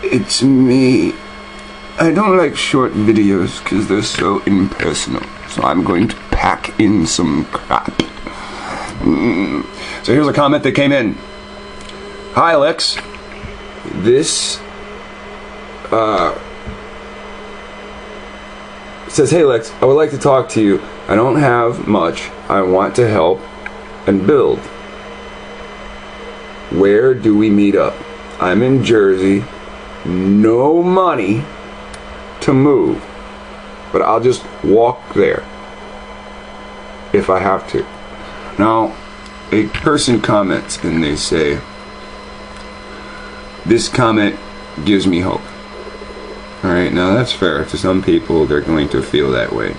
it's me. I don't like short videos because they're so impersonal. So I'm going to pack in some crap. So here's a comment that came in. Hi, Lex. This says, hey Lex, I would like to talk to you. I don't have much. I want to help and build. Where do we meet up? I'm in Jersey. No money to move, but I'll just walk there if I have to. Now, a person comments and they say, this comment gives me hope. Alright, now that's fair. To some people, they're going to feel that way.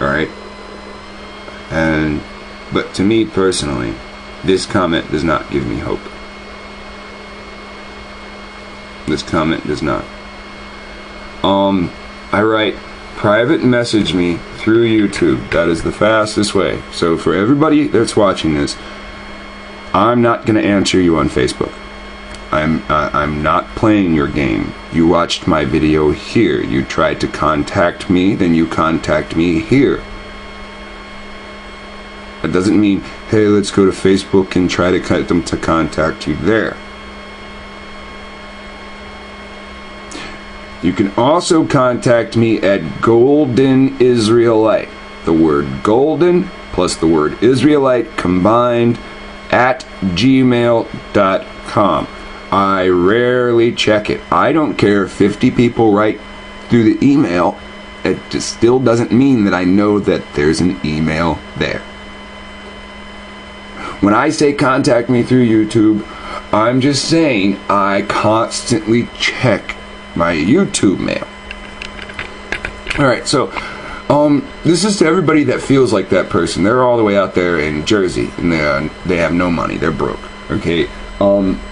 Alright? But to me personally, this comment does not give me hope. This comment does not. I write, private message me through YouTube. That is the fastest way. So for everybody that's watching this, I'm not going to answer you on Facebook. I'm not playing your game. You watched my video here. You tried to contact me, then you contact me here. That doesn't mean, hey, let's go to Facebook and try to get them to contact you there. You can also contact me at Golden Israelite. The word golden plus the word Israelite combined at gmail.com. I rarely check it. I don't care if 50 people write through the email. It just still doesn't mean that I know that there's an email there. When I say contact me through YouTube, I'm just saying I constantly check my YouTube mail. Alright, so this is to everybody that feels like that person. They're all the way out there in Jersey and they have no money. They're broke. Okay.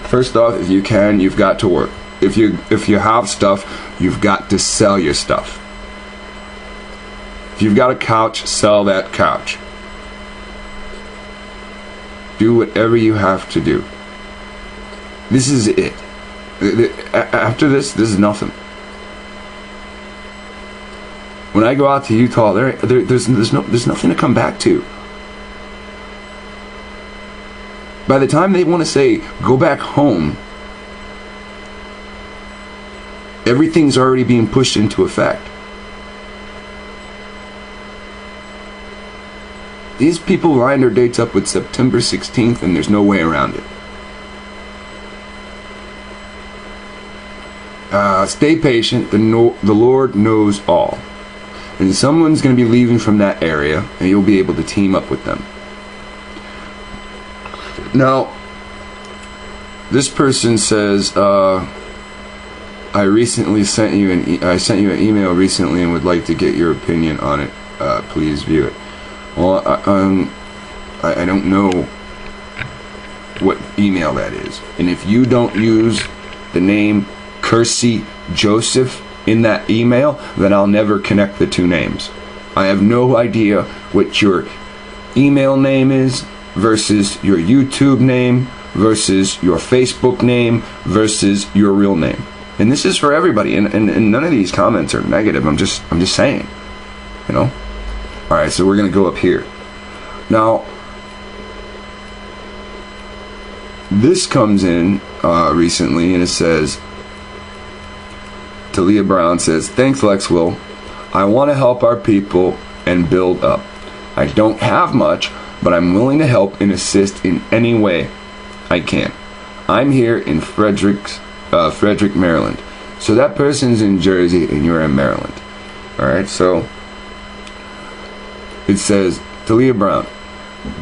First off, if you can, you've got to work. If you have stuff, you've got to sell your stuff. If you've got a couch, sell that couch. Do whatever you have to do. This is it. After this is nothing. When I go out to Utah, there's nothing to come back to. By the time they want to say go back home, everything's already being pushed into effect. These people line their dates up with September 16th, and there's no way around it. Stay patient. The Lord knows all. And someone's going to be leaving from that area, and you'll be able to team up with them. Now, this person says, I recently sent you an email recently and would like to get your opinion on it. Please view it. Well, I don't know what email that is. And if you don't use the name Kersey Joseph in that email, then I'll never connect the two names. I have no idea what your email name is versus your YouTube name versus your Facebook name versus your real name. And this is for everybody. And none of these comments are negative. I'm just saying. You know? Alright, so we're going to go up here. Now, this comes in recently, and it says, Talia Brown says, thanks, Lexwill. I want to help our people and build up. I don't have much, but I'm willing to help and assist in any way I can. I'm here in Frederick, Maryland. So that person's in Jersey, and you're in Maryland. Alright, so it says, Talia Brown,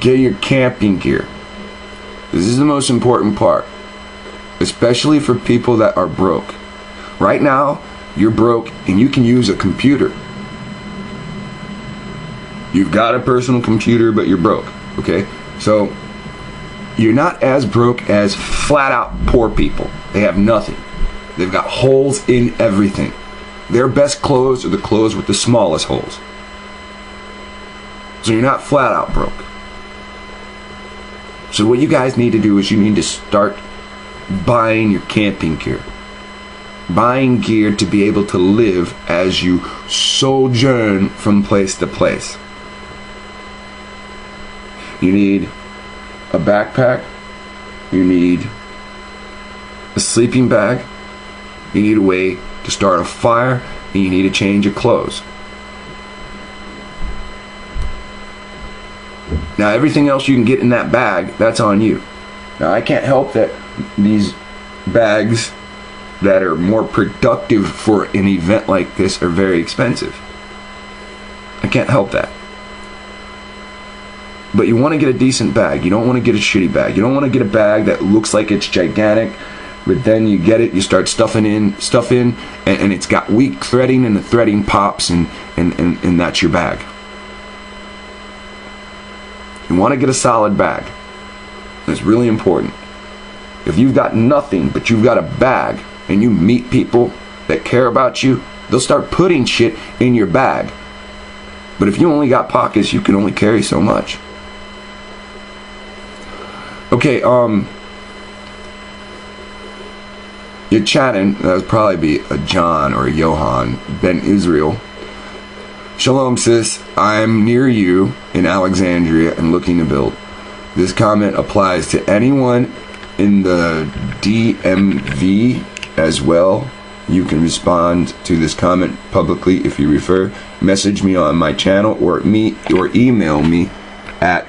get your camping gear. This is the most important part, especially for people that are broke. Right now, you're broke and you can use a computer. You've got a personal computer, but you're broke, okay? So, you're not as broke as flat out poor people. They have nothing. They've got holes in everything. Their best clothes are the clothes with the smallest holes. So you're not flat out broke. So what you guys need to do is you need to start buying your camping gear. buying gear to be able to live as you sojourn from place to place. You need a backpack, you need a sleeping bag, you need a way to start a fire, and you need a change of clothes. Now everything else you can get in that bag, that's on you. Now I can't help that these bags that are more productive for an event like this are very expensive. I can't help that. But you want to get a decent bag. You don't want to get a shitty bag. You don't want to get a bag that looks like it's gigantic, but then you get it, you start stuff in, and it's got weak threading, and the threading pops, and that's your bag. You want to get a solid bag. It's really important. If you've got nothing, but you've got a bag, and you meet people that care about you, they'll start putting shit in your bag. But if you only got pockets, you can only carry so much. Okay, you're chatting, that would probably be a John or a Johan, Ben Israel. Shalom sis, I'm near you in Alexandria and looking to build. This comment applies to anyone in the DMV as well. You can respond to this comment publicly if you refer. Message me on my channel or email me at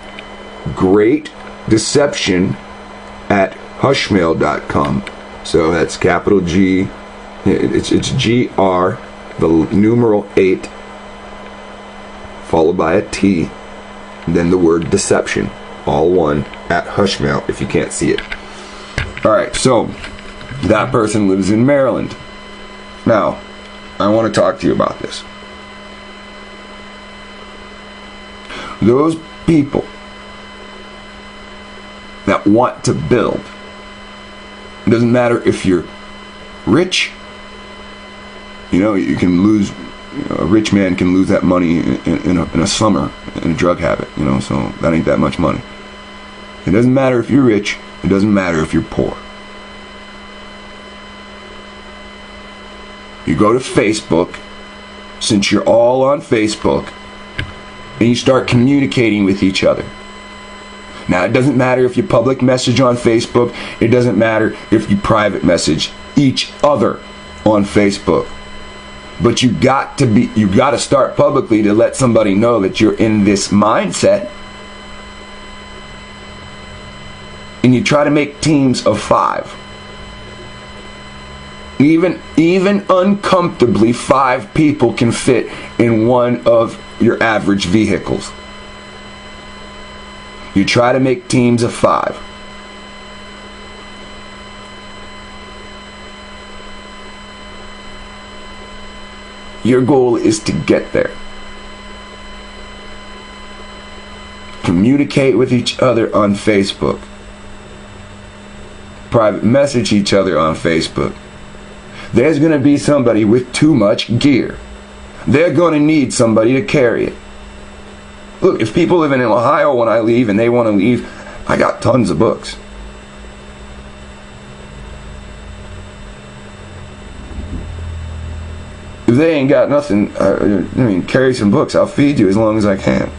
greatdeception@hushmail.com. So that's capital G, it's GR, the numeral 8, followed by a T, then the word deception, all one, at Hushmail if you can't see it. Alright, so that person lives in Maryland. Now, I want to talk to you about this. Those people that want to build, it doesn't matter if you're rich. You know, you can lose, a rich man can lose that money in a summer in a drug habit, you know, so that ain't that much money. It doesn't matter if you're rich, it doesn't matter if you're poor. You go to Facebook, since you're all on Facebook, and you start communicating with each other. Now, it doesn't matter if you public message on Facebook. It doesn't matter if you private message each other on Facebook. But you got to start publicly to let somebody know that you're in this mindset. And you try to make teams of 5. Even uncomfortably, 5 people can fit in one of your average vehicles. You try to make teams of 5. Your goal is to get there. Communicate with each other on Facebook. Private message each other on Facebook. There's going to be somebody with too much gear. They're going to need somebody to carry it. Look, if people live in Ohio when I leave and they want to leave, I got tons of books. If they ain't got nothing, carry some books. I'll feed you as long as I can.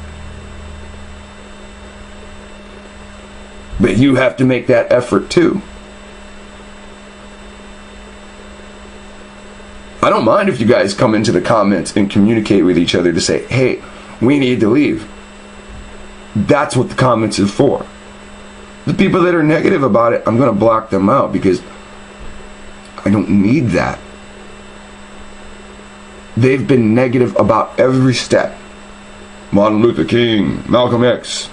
But you have to make that effort too. I don't mind if you guys come into the comments and communicate with each other to say, hey, we need to leave. That's what the comments are for. The people that are negative about it, I'm going to block them out because I don't need that. They've been negative about every step. Martin Luther King, Malcolm X,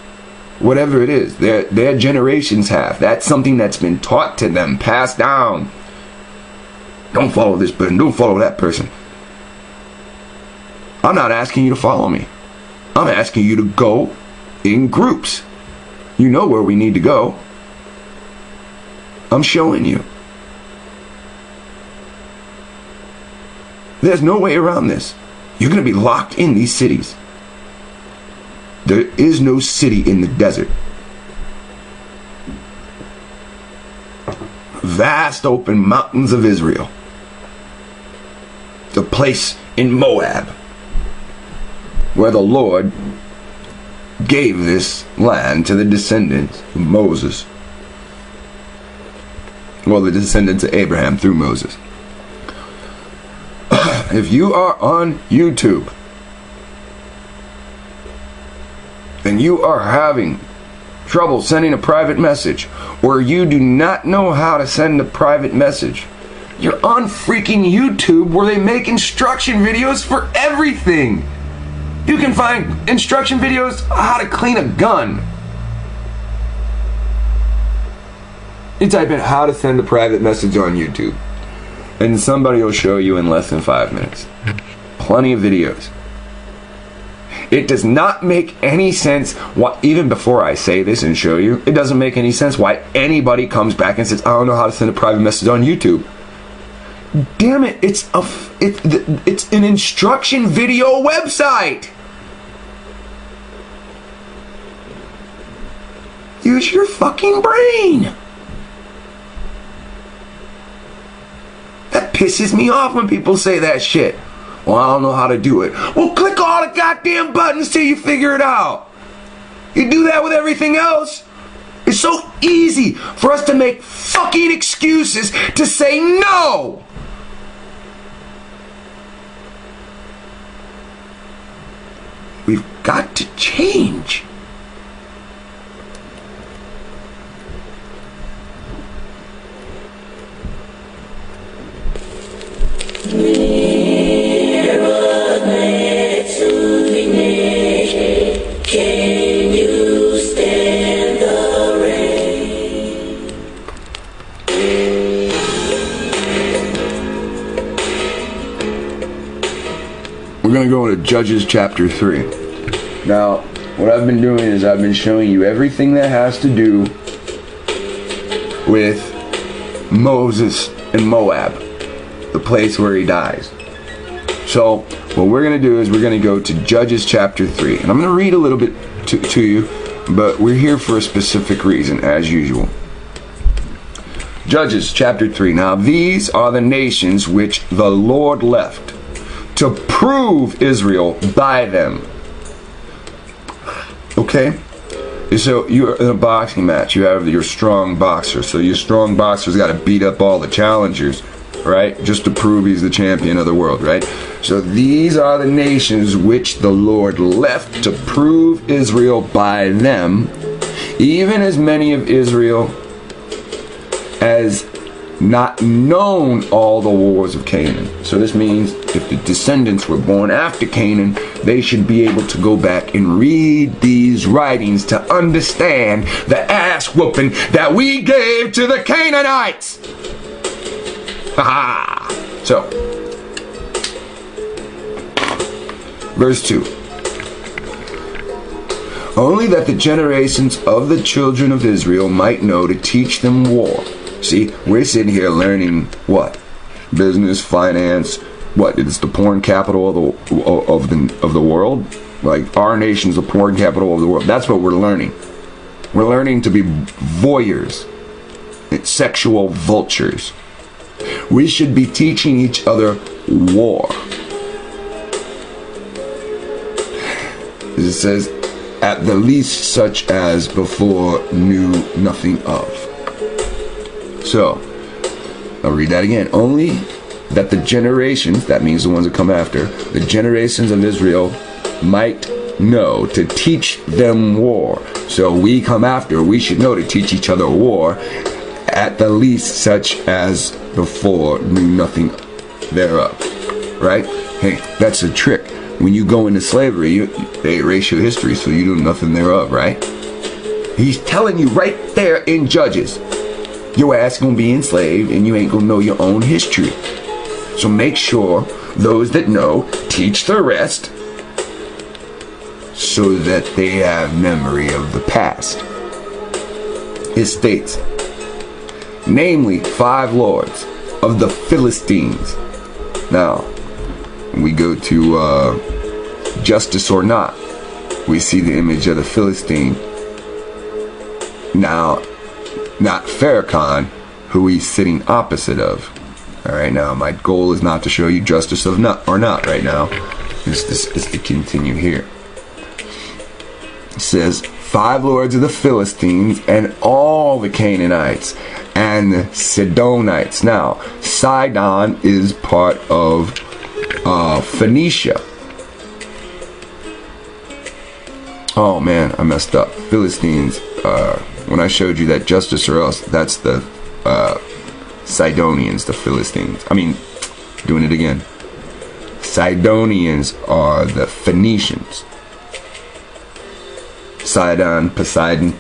whatever it is, their generations have. That's something that's been taught to them, passed down. Don't follow this person, don't follow that person. I'm not asking you to follow me. I'm asking you to go in groups. You know where we need to go. I'm showing you. There's no way around this. You're going to be locked in these cities. There is no city in the desert. Vast open mountains of Israel. the place in Moab where the Lord gave this land to the descendants of Moses. Well, the descendants of Abraham through Moses. If you are on YouTube and you are having trouble sending a private message, or you do not know how to send a private message, you're on freaking YouTube where they make instruction videos for everything. You can find instruction videos on how to clean a gun. You type in how to send a private message on YouTube, and somebody will show you in less than 5 minutes. Plenty of videos. It does not make any sense why, even before I say this and show you, it doesn't make any sense why anybody comes back and says, I don't know how to send a private message on YouTube. Damn it, it's an instruction video website. Use your fucking brain. That pisses me off when people say that shit. Well, I don't know how to do it. Well, click all the goddamn buttons till you figure it out. You do that with everything else. It's so easy for us to make fucking excuses to say no. We've got to change. Can you stand the rain? We're going to go into Judges chapter 3. Now, what I've been doing is I've been showing you everything that has to do with Moses and Moab, the place where he dies. So, what we're going to do is we're going to go to Judges chapter 3. And I'm going to read a little bit to you, but we're here for a specific reason, as usual. Judges chapter 3. Now, these are the nations which the Lord left to prove Israel by them. Okay? So, you're in a boxing match. You have your strong boxer. So, your strong boxer's got to beat up all the challengers, right? Just to prove he's the champion of the world, right? So these are the nations which the Lord left to prove Israel by them, even as many of Israel as not known all the wars of Canaan. So this means if the descendants were born after Canaan, they should be able to go back and read these writings to understand the ass whooping that we gave to the Canaanites. So, verse 2. Only that the generations of the children of Israel might know to teach them war. See, we're sitting here learning what? Business, finance, what? It's the porn capital of the world? Like, our nation's the porn capital of the world. That's what we're learning. We're learning to be voyeurs. It's sexual vultures. We should be teaching each other war. It says, at the least such as before knew nothing of. So, I'll read that again. Only that the generations, that means the ones that come after, the generations of Israel might know to teach them war. So we come after, we should know to teach each other war, at the least such as before knew nothing thereof. Right? Hey, that's a trick. When you go into slavery, they erase your history, so you do nothing thereof, right? He's telling you right there in Judges, your ass gonna be enslaved and you ain't gonna know your own history. So make sure those that know teach the rest so that they have memory of the past. It states, namely 5 lords of the Philistines. Now, when we go to Justice or Not, we see the image of the Philistine. Now, not Farrakhan, who he's sitting opposite of. Alright, now my goal is not to show you justice or not right now. It's to continue here. It says, 5 lords of the Philistines and all the Canaanites and the Sidonites. Now, Sidon is part of Phoenicia. Oh man, I messed up. Philistines, when I showed you that justice or else, that's the Sidonians, the Philistines. I mean, doing it again. Sidonians are the Phoenicians. Sidon, Poseidon.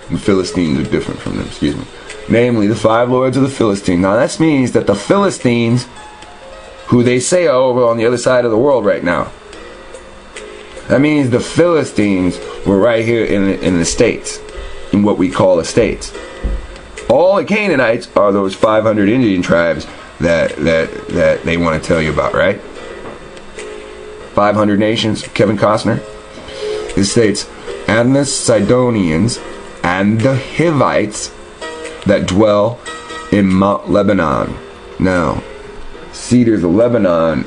The Philistines are different from them, excuse me. Namely, the 5 lords of the Philistines. Now, that means that the Philistines, who they say are over on the other side of the world right now, that means the Philistines were right here in the States, in what we call the States. All the Canaanites are those 500 Indian tribes that they want to tell you about, right? 500 nations, Kevin Costner. It states, and the Sidonians and the Hivites that dwell in Mount Lebanon. Now, Cedars of Lebanon,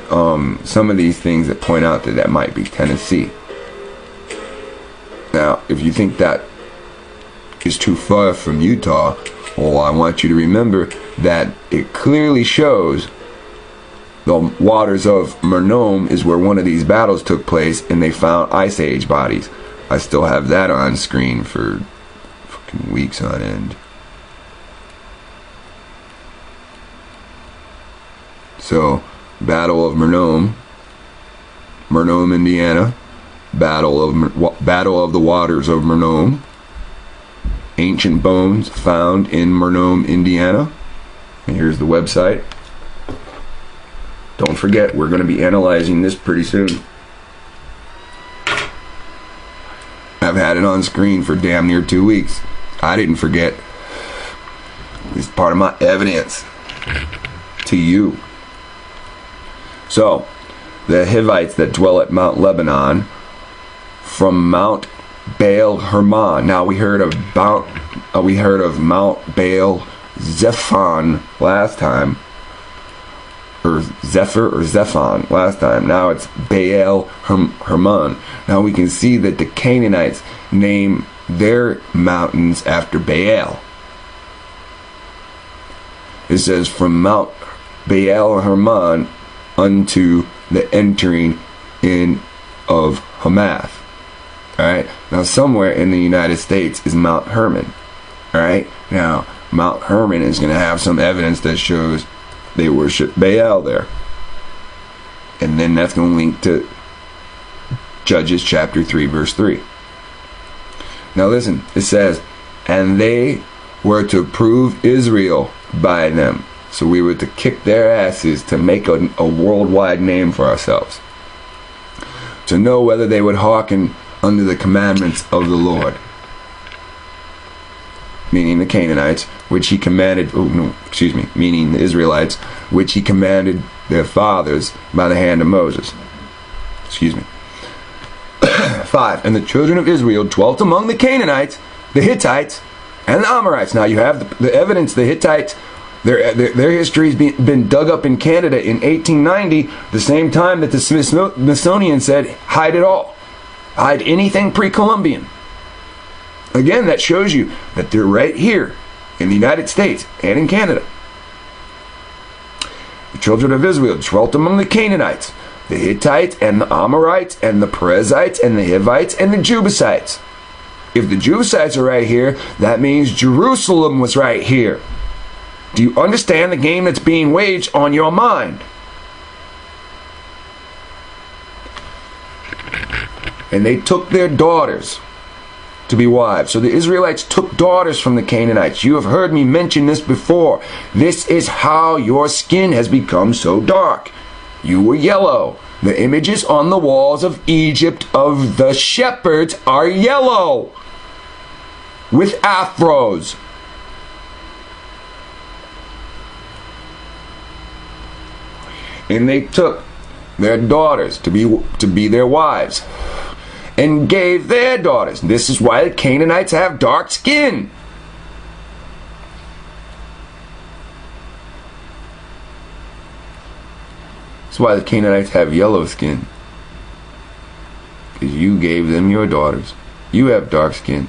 some of these things that point out that might be Tennessee. Now, if you think that is too far from Utah, well, I want you to remember that it clearly shows the waters of Mernome is where one of these battles took place, and they found Ice Age bodies. I still have that on screen for fucking weeks on end. So, Battle of Mernome, Indiana. Battle of the Waters of Mernome. Ancient bones found in Mernome, Indiana. And here's the website. Don't forget, we're going to be analyzing this pretty soon. I've had it on screen for damn near 2 weeks. I didn't forget. It's part of my evidence to you. So, the Hivites that dwell at Mount Lebanon, from Mount Baal Hermon. Now we heard of Mount Baal Zephon last time, or Zephyr or Zephon last time. Now it's Baal Hermon. Now we can see that the Canaanites name their mountains after Baal. It says from Mount Baal Hermon unto the entering in of Hamath. Alright, now somewhere in the United States is Mount Hermon. Alright, now Mount Hermon is going to have some evidence that shows they worship Baal there. And then that's going to link to Judges chapter 3 verse 3. Now listen, it says, and they were to prove Israel by them. So we were to kick their asses to make a worldwide name for ourselves. To know whether they would hearken under the commandments of the Lord. Meaning the Canaanites, which he commanded, meaning the Israelites, which he commanded their fathers by the hand of Moses. 5. And the children of Israel dwelt among the Canaanites, the Hittites, and the Amorites. Now you have the evidence, the Hittites, their history has been dug up in Canada in 1890, the same time that the Smithsonian said, hide it all. Hide anything pre-Columbian. Again, that shows you that they're right here in the United States and in Canada. The children of Israel dwelt among the Canaanites, the Hittites, and the Amorites, and the Perizzites, and the Hivites, and the Jebusites. If the Jebusites are right here, that means Jerusalem was right here. Do you understand the game that's being waged on your mind? And they took their daughters to be wives. So the Israelites took daughters from the Canaanites. You have heard me mention this before. This is how your skin has become so dark. You were yellow. The images on the walls of Egypt of the shepherds are yellow with afros. And they took their daughters to be their wives and gave their daughters. This is why the Canaanites have dark skin. That's why the Canaanites have yellow skin. Because you gave them your daughters. You have dark skin.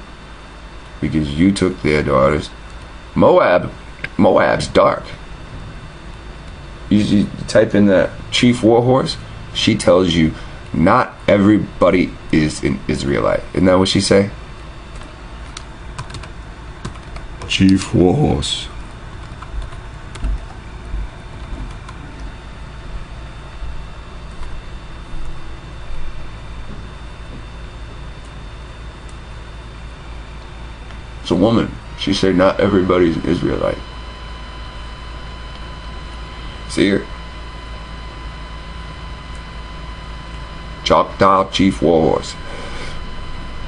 Because you took their daughters. Moab's dark. You type in that Chief Warhorse, she tells you not everybody is an Israelite. Isn't that what she say? Chief Warhorse. It's a woman. She said not everybody's an Israelite. See her? Choctaw Chief Warhorse.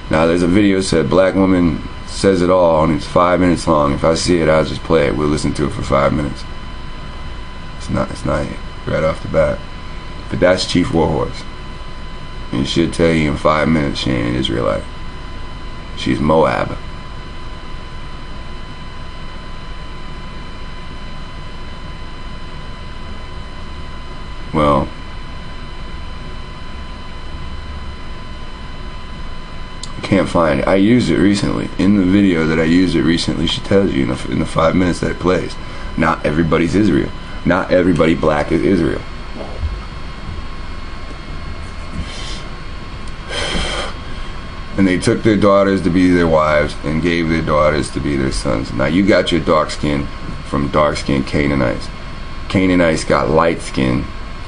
Now there's a video that said black woman says it all, and it's 5 minutes long. If I see it, I'll just play it. We'll listen to it for 5 minutes. It's not right off the bat. But that's Chief Warhorse. And she'll tell you in 5 minutes she ain't an Israelite. She's Moab. Well, I can't find it. I used it recently. In the video that I used it recently, she tells you in the 5 minutes that it plays, not everybody's Israel. Not everybody black is Israel. And they took their daughters to be their wives and gave their daughters to be their sons. Now you got your dark skin from dark skinned Canaanites. Canaanites got light skin.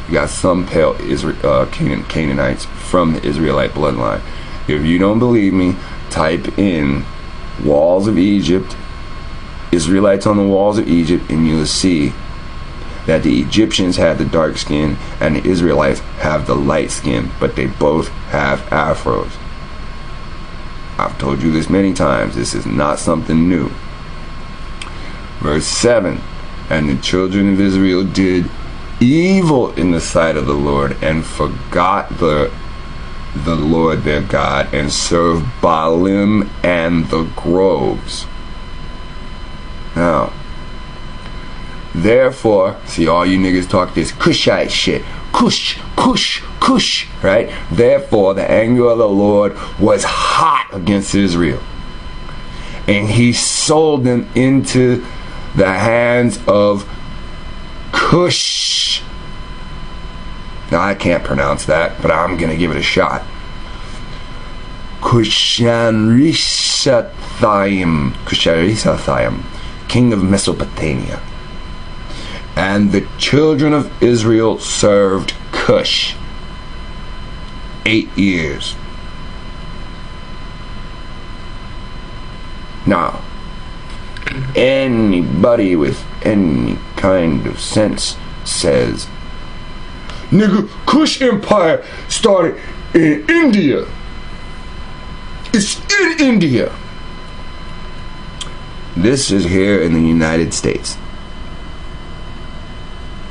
You got some pale Canaanites from the Israelite bloodline. If you don't believe me, type in walls of Egypt, Israelites on the walls of Egypt, and you'll see that the Egyptians have the dark skin and the Israelites have the light skin, but they both have afros. I've told you this many times. This is not something new. Verse 7, and the children of Israel did evil in the sight of the Lord and forgot the Lord their God and served Baalim and the groves. Now, therefore, see, all you niggas talk this Cushite shit. Cush, cush, cush, right? Therefore, the anger of the Lord was hot against Israel, and he sold them into the hands of Cush. Now I can't pronounce that, but I'm gonna give it a shot. Kusharishathaim, king of Mesopotamia. And the children of Israel served Cush 8 years. Now, anybody with any kind of sense says, nigga, Kush Empire started in India. It's in India. This is here in the United States.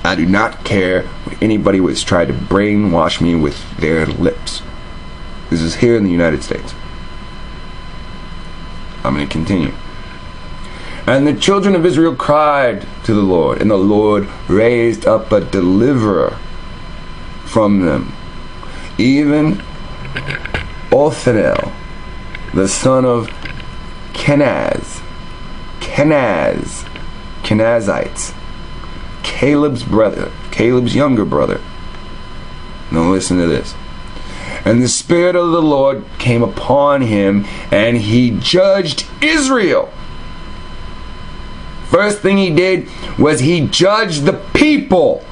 I do not care what anybody was trying to brainwash me with their lips. This is here in the United States. I'm going to continue. And the children of Israel cried to the Lord, and the Lord raised up a deliverer from them, even Othniel, the son of Kenaz, Kenazites, Caleb's brother, Caleb's younger brother. Now listen to this. And the Spirit of the Lord came upon him, and he judged Israel. First thing he did was he judged the people.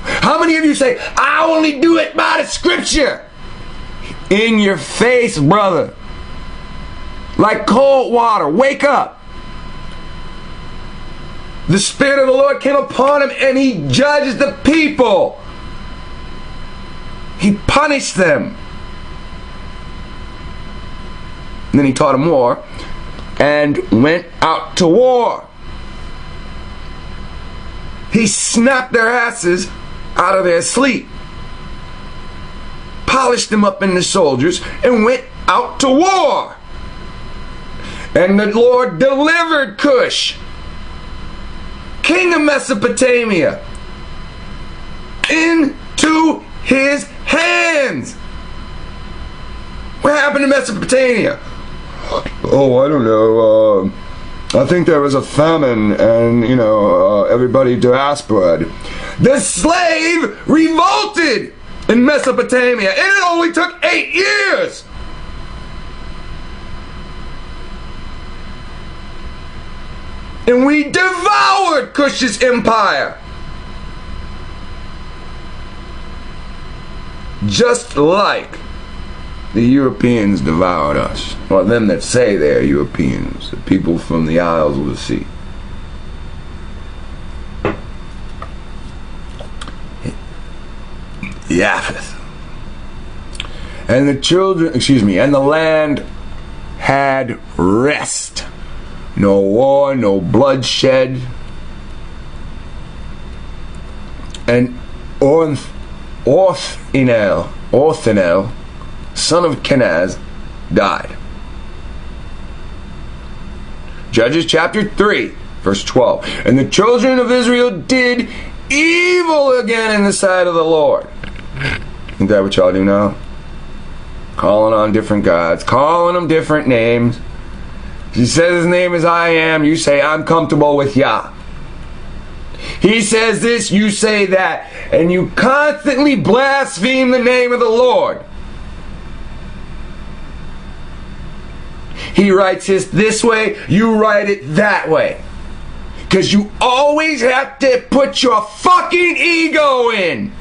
How many of you say, I only do it by the scripture? In your face, brother. Like cold water. Wake up. The Spirit of the Lord came upon him and he judged the people. He punished them. And then he taught them war and went out to war. He snapped their asses out of their sleep, polished them up into soldiers, and went out to war. And the Lord delivered Cush, king of Mesopotamia into his hands. What happened to Mesopotamia? Oh, I don't know. I think there was a famine and, everybody diasporaed. The slave revolted in Mesopotamia, and it only took 8 years. And we devoured Cush's empire. Just like the Europeans devoured us. Well, them that say they're Europeans, the people from the Isles of the Sea. Japheth. And the land had rest. No war, no bloodshed. And Othniel, son of Kenaz, died. Judges chapter 3, verse 12. And the children of Israel did evil again in the sight of the Lord. Isn't that what y'all do now? Calling on different gods, calling them different names. He says his name is I am, you say I'm comfortable with Yah. He says this, you say that, and you constantly blaspheme the name of the Lord. He writes this way, you write it that way. Because you always have to put your fucking ego in.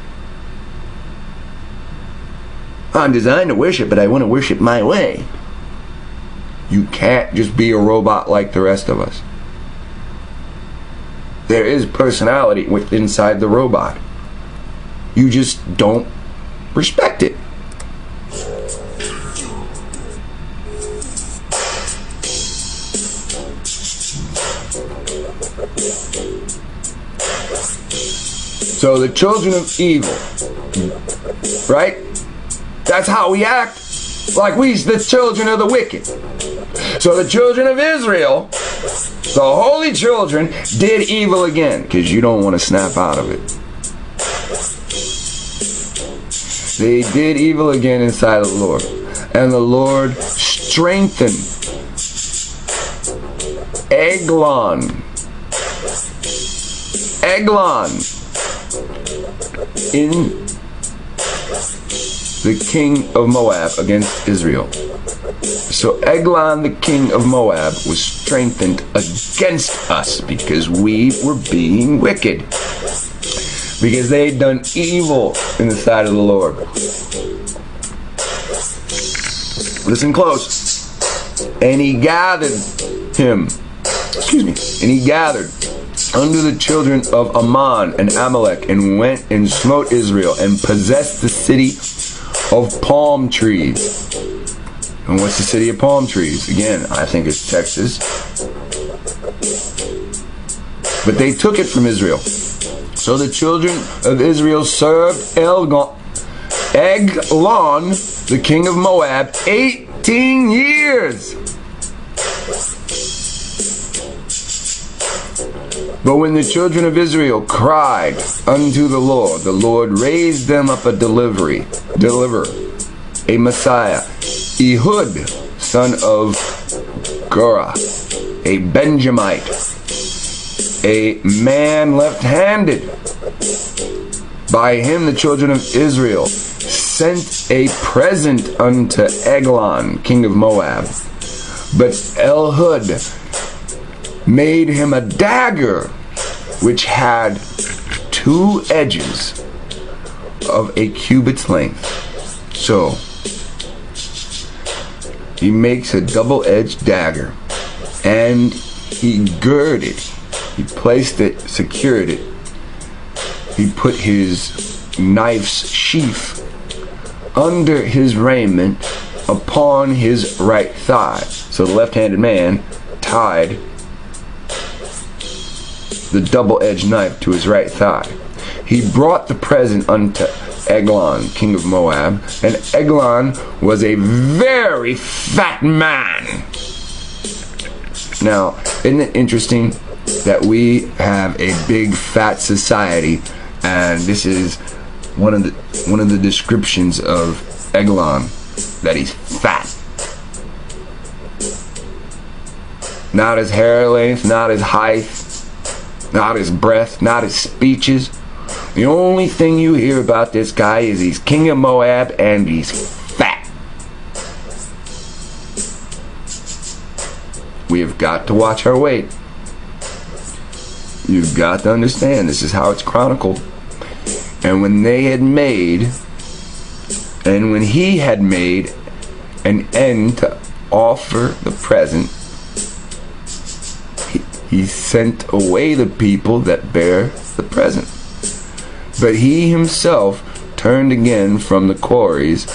I'm designed to worship, but I want to worship my way. You can't just be a robot like the rest of us. There is personality inside the robot. You just don't respect it. So the children of evil, right? That's how we act. Like we, the children of the wicked. So the children of Israel, the holy children, did evil again. Because you don't want to snap out of it. They did evil again inside of the Lord. And the Lord strengthened Eglon in the king of Moab against Israel. So Eglon, the king of Moab, was strengthened against us because we were being wicked. Because they had done evil in the sight of the Lord. Listen close. And he gathered unto the children of Ammon and Amalek, and went and smote Israel, and possessed the city of palm trees. And what's the city of palm trees? Again, I think it's Texas. But they took it from Israel. So the children of Israel served Eglon, the king of Moab, 18 years. But when the children of Israel cried unto the Lord raised them up a deliverer, a Messiah, Ehud, son of Gurah, a Benjamite, a man left-handed. By him the children of Israel sent a present unto Eglon, king of Moab. But Ehud made him a dagger which had 2 edges of a cubit's length. So he makes a double-edged dagger, and he girded it, he placed it, secured it, he put his knife's sheath under his raiment upon his right thigh. So the left-handed man tied the double-edged knife to his right thigh. He brought the present unto Eglon, king of Moab, and Eglon was a very fat man. Now, isn't it interesting that we have a big fat society, and this is one of the descriptions of Eglon, that he's fat. Not his hair length, not his height, not his breath, not his speeches. The only thing you hear about this guy is he's king of Moab and he's fat. We have got to watch our weight. You've got to understand, this is how it's chronicled. And when he had made an end to offer the present, he sent away the people that bear the present. But he himself turned again from the quarries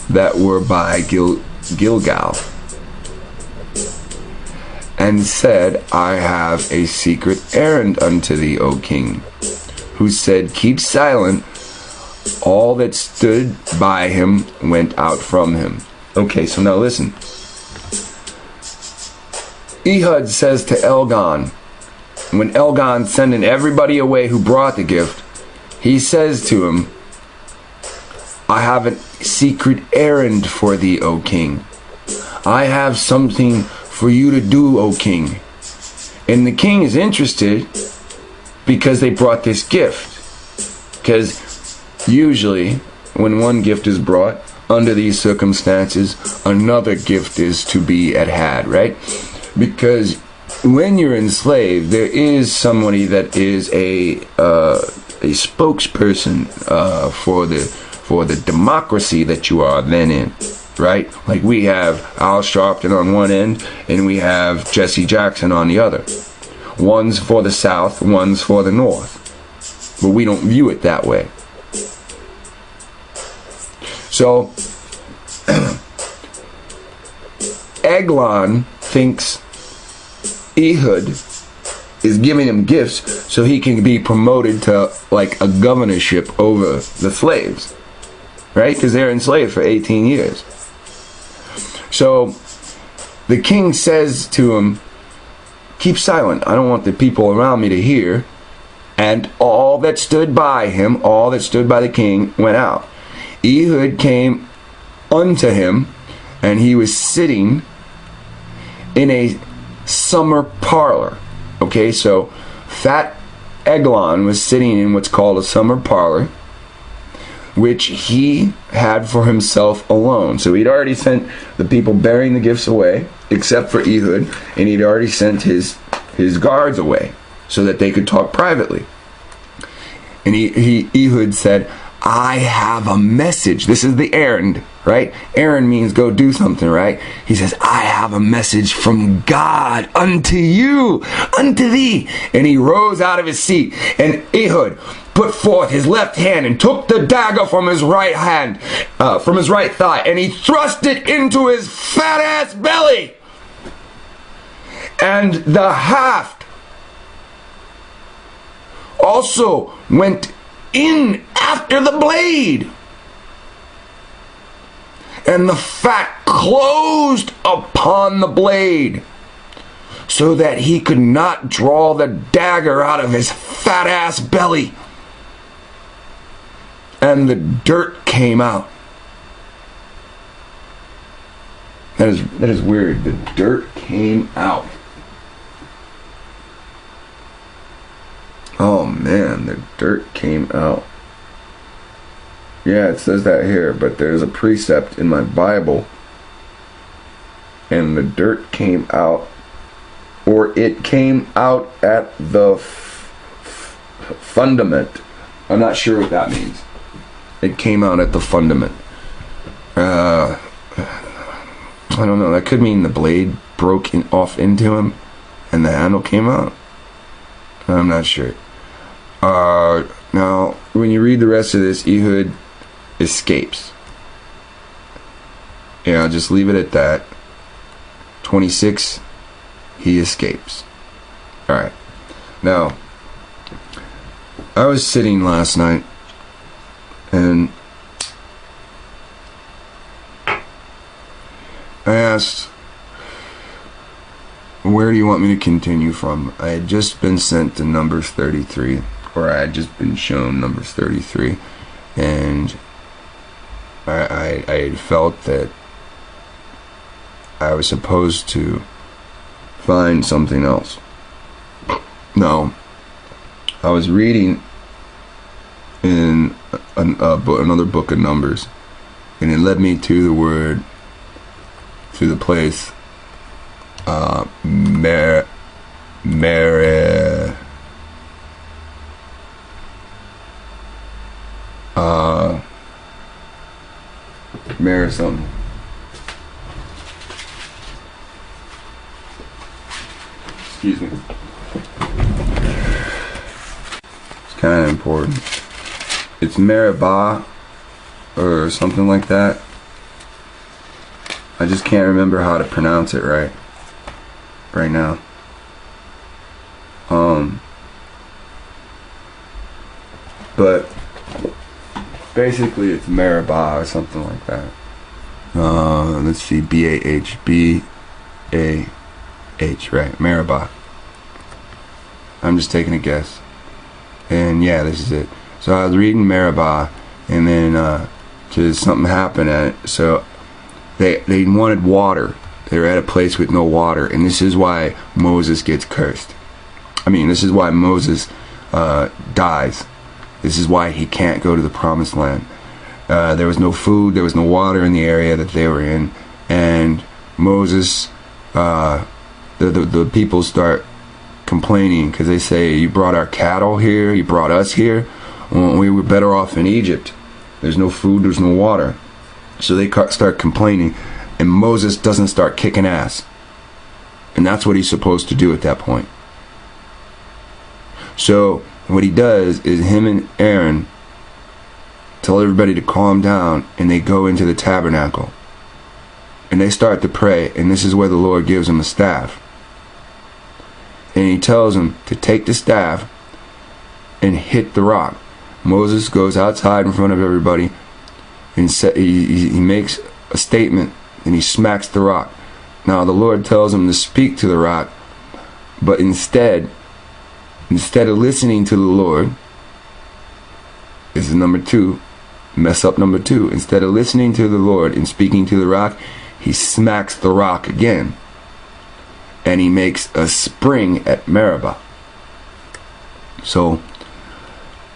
that were by Gilgal, and said, I have a secret errand unto thee, O king. Who said, keep silent. All that stood by him went out from him. Okay, so now listen. Ehud says to Elgin, when Elgin's sending everybody away who brought the gift, he says to him, I have a secret errand for thee, O king. I have something for you to do, O king. And the king is interested because they brought this gift. Because usually when one gift is brought, under these circumstances, another gift is to be at hand, right? Because when you're enslaved, there is somebody that is a spokesperson for the democracy that you are then in, right? Like we have Al Sharpton on one end, and we have Jesse Jackson on the other. One's for the South, one's for the North. But we don't view it that way. So, Eglon thinks Ehud is giving him gifts so he can be promoted to like a governorship over the slaves, right? Because they're enslaved for 18 years. So the king says to him, keep silent. I don't want the people around me to hear. And all that stood by him, all that stood by the king, went out. Ehud came unto him, and he was sitting in a summer parlor. Okay, so fat Eglon was sitting in what's called a summer parlor, which he had for himself alone. So he'd already sent the people bearing the gifts away, except for Ehud, and he'd already sent his guards away so that they could talk privately. And Ehud said, I have a message. This is the errand, right? Errand means go do something, right? He says, I have a message from God unto you, unto thee. And he rose out of his seat, and Ehud put forth his left hand and took the dagger from his right hand, from his right thigh, and he thrust it into his fat ass belly. And the haft also went in after the blade, and the fat closed upon the blade, so that he could not draw the dagger out of his fat ass belly. And the dirt came out. That is weird. The dirt came out. Oh man, the dirt came out. Yeah, it says that here, but there's a precept in my Bible, and the dirt came out, or it came out at the fundament. I'm not sure what that means. It came out at the fundament. I don't know. That could mean the blade broke off into him, and the handle came out. I'm not sure. Now, when you read the rest of this, Ehud escapes. Yeah, I'll just leave it at that. 26, he escapes. Alright. Now, I was sitting last night, and I asked, where do you want me to continue from? I had just been sent to Numbers 33, or I had just been shown Numbers 33, and I had felt that I was supposed to find something else. Now, I was reading in another book of Numbers, and it led me to the word, to the place, Mary something. Excuse me. It's kind of important. It's Meribah or something like that. I just can't remember how to pronounce it right now. But basically it's Meribah or something like that. Let's see, B-A-H, right, Meribah. I'm just taking a guess. And yeah, this is it. So I was reading Meribah, and then just something happened at it. So they wanted water. They were at a place with no water, and this is why Moses gets cursed. I mean, this is why Moses dies. This is why he can't go to the promised land. There was no food, there was no water in the area that they were in, and Moses, the people start complaining because they say, you brought our cattle here, you brought us here. Well, we were better off in Egypt. There's no food, there's no water. So they start complaining, and Moses doesn't start kicking ass. And that's what he's supposed to do at that point. So what he does is him and Aaron tell everybody to calm down, and they go into the tabernacle. And they start to pray, and this is where the Lord gives them a staff. And he tells them to take the staff and hit the rock. Moses goes outside in front of everybody, and he makes a statement, and he smacks the rock. Now the Lord tells him to speak to the rock, but instead of listening to the Lord, this is number two, mess up number two. Instead of listening to the Lord and speaking to the rock, he smacks the rock again, and he makes a spring at Meribah. So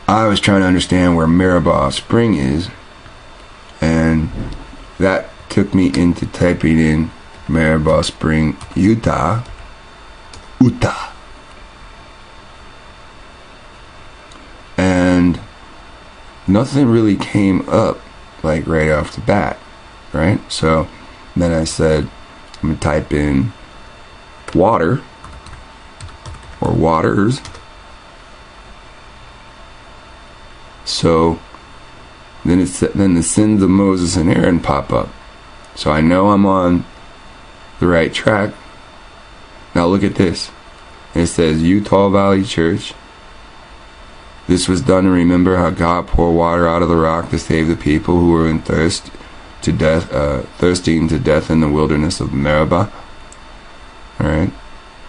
I was trying to understand where Meribah spring is, and that took me into typing in Meribah spring, Utah. And nothing really came up like right off the bat, right? So then I said, I'm gonna type in water or waters. So then the sins of Moses and Aaron pop up. So I know I'm on the right track. Now look at this. It says Utah Valley Church. This was done to remember how God poured water out of the rock to save the people who were in thirsting to death in the wilderness of Meribah. Alright,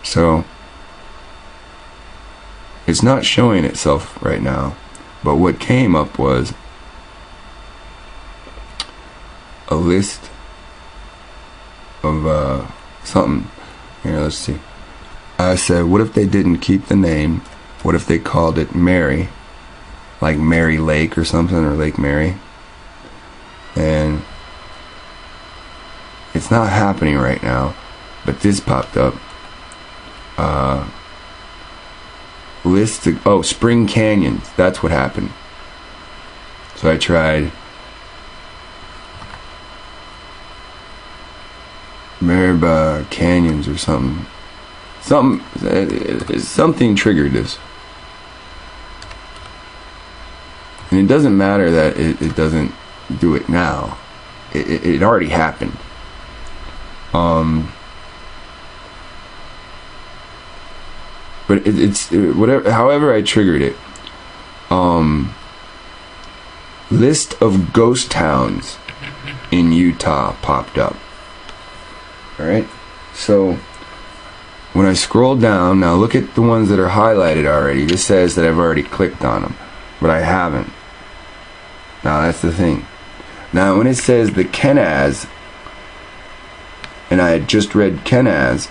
so it's not showing itself right now, but what came up was a list of something. Here, let's see. I said, what if they didn't keep the name? What if they called it Mary, like Mary Lake or something, or Lake Mary? And it's not happening right now, but this popped up. List of, Spring Canyons. That's what happened. So I tried Meribah Canyons or something. Something triggered this. And it doesn't matter that it doesn't do it now. It already happened. But it's whatever. However, I triggered it. List of ghost towns in Utah popped up. All right. So when I scroll down, now look at the ones that are highlighted already. This says that I've already clicked on them, but I haven't. Now that's the thing. Now when it says the Kenaz, and I had just read Kenaz,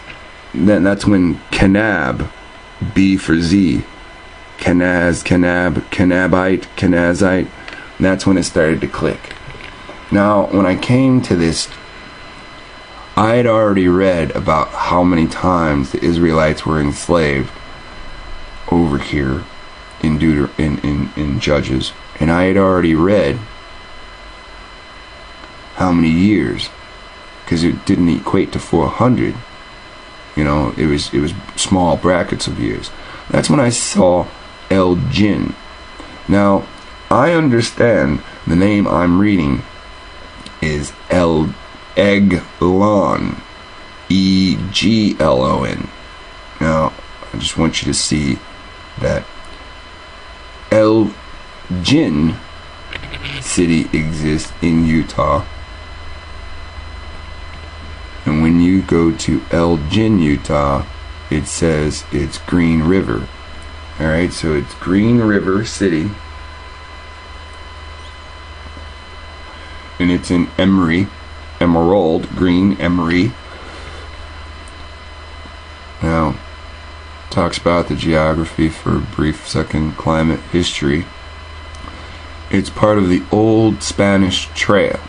then that's when Kenab, B for Z, Kenaz, Kenab, Kenabite, Kenazite, that's when it started to click. Now when I came to this, I had already read about how many times the Israelites were enslaved over here in Judges, and I had already read how many years, because it didn't equate to 400. You know, it was small brackets of years. That's when I saw Elgin. Now, I understand the name I'm reading is Eglon, Eglon. Now, I just want you to see that Elgin city exists in Utah. And when you go to Elgin, Utah, it says it's Green River. Alright, so it's Green River City. And it's in Emerald, Green, Emery. Now, talks about the geography for a brief second, climate, history. It's part of the old Spanish Trail.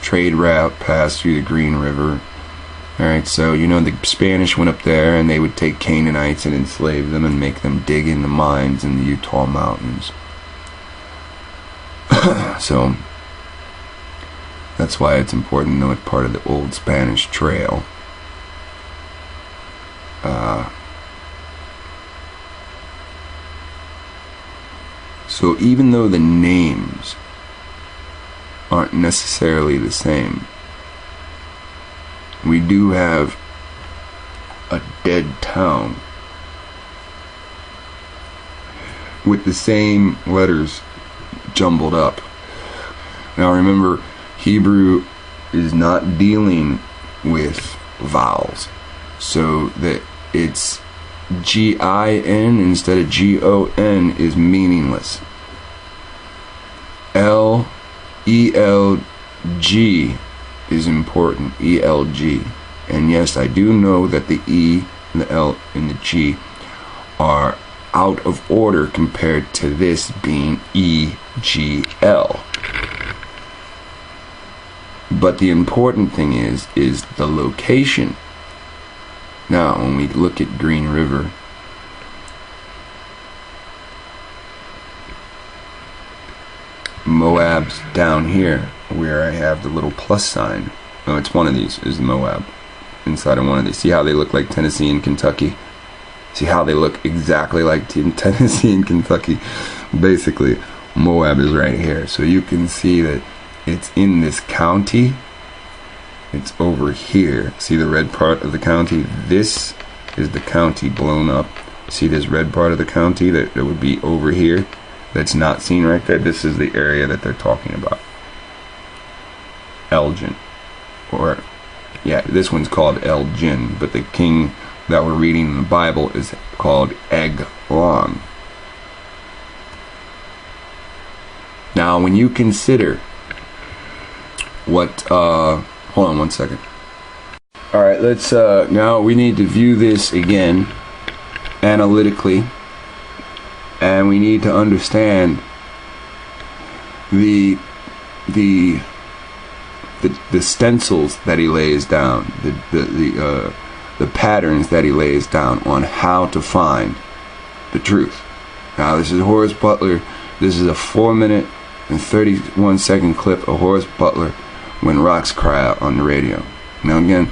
Trade route passed through the Green River. Alright, so you know the Spanish went up there and they would take Canaanites and enslave them and make them dig in the mines in the Utah mountains. So that's why it's important to know it's part of the old Spanish Trail. So even though the names aren't necessarily the same, we do have a dead town with the same letters jumbled up. Now remember, Hebrew is not dealing with vowels, so that it's G-I-N instead of G-O-N is meaningless. E-L-G is important. E-L-G. And yes, I do know that the E and the L and the G are out of order compared to this being E-G-L. But the important thing is the location. Now, when we look at Green River, Moab's down here, where I have the little plus sign. Oh, it's one of these, is Moab. Inside of one of these. See how they look like Tennessee and Kentucky? See how they look exactly like Tennessee and Kentucky? Basically, Moab is right here. So you can see that it's in this county. It's over here. See the red part of the county? This is the county blown up. See this red part of the county that would be over here? That's not seen right there. This is the area that they're talking about. Elgin. Or, yeah, this one's called Elgin, but the king that we're reading in the Bible is called Eglon. Now, when you consider what, hold on one second. Alright, let's, now we need to view this again, analytically, and we need to understand the stencils that he lays down, the patterns that he lays down on how to find the truth. Now, this is Horace Butler. This is a 4-minute and 31-second clip of Horace Butler when rocks cry out on the radio. Now, again,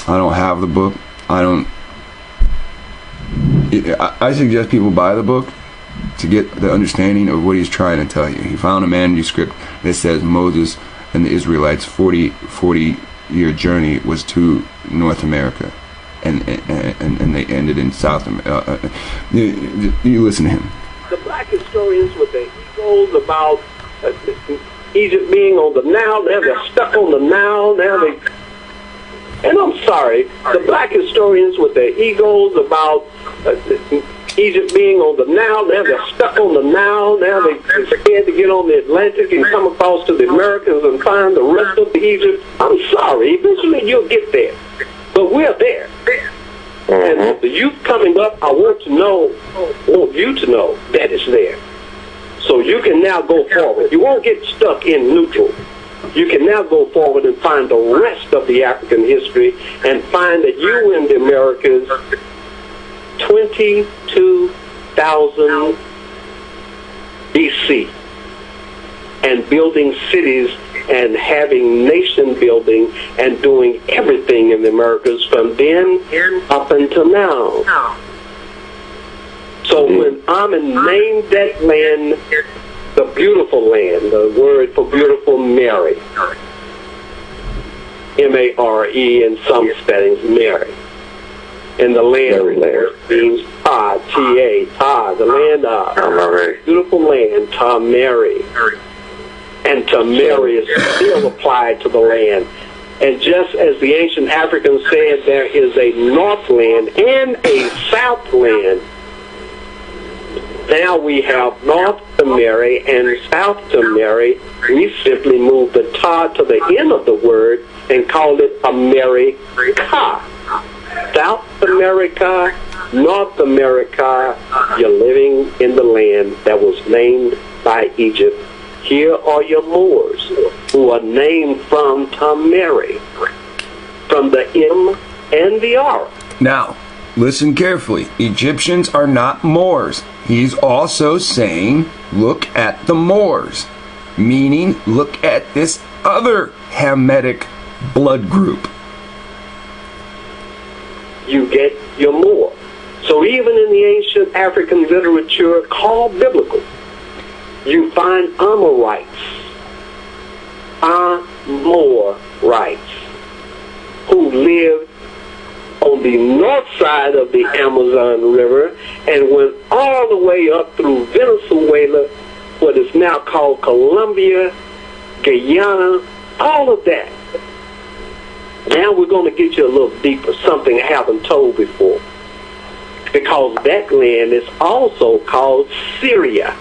I don't have the book. I suggest people buy the book to get the understanding of what he's trying to tell you. He found a manuscript that says Moses and the Israelites' 40-year journey was to North America, and they ended in South America. You listen to him. The black historians with the egos about Egypt being on the Nile, now they're stuck on the Nile, now they... And I'm sorry, the black historians with their egos about Egypt being on the Nile, now they're stuck on the Nile, now they're scared to get on the Atlantic and come across to the Americas and find the rest of Egypt. I'm sorry, eventually you'll get there. But we're there. And the youth coming up, I want you to know that it's there. So you can now go forward. You won't get stuck in neutral. You can now go forward and find the rest of the African history and find that you in the Americas 22,000 BC and building cities and having nation building and doing everything in the Americas from then up until now. So when Amen named that land the beautiful land, the word for beautiful, Mary, M-A-R-E in some spellings, Mary. And the land means Ta, T-A, Ta, the land of, beautiful land, Ta Mary. And Ta Mary is still applied to the land. And just as the ancient Africans said, there is a northland and a southland. Now we have North to Mary and South to Mary. We simply move the Ta to the end of the word and call it America. South America, North America, you're living in the land that was named by Egypt. Here are your Moors, who are named from Tamari, from the M and the R. Now, listen carefully. Egyptians are not Moors. He's also saying, look at the Moors, meaning look at this other Hamitic blood group. You get your Moor. So even in the ancient African literature called biblical, you find Amorites, Amorites, who lived on the north side of the Amazon River and went all the way up through Venezuela, what is now called Colombia, Guyana, all of that. Now we're going to get you a little deeper, something I haven't told before. Because that land is also called Syria.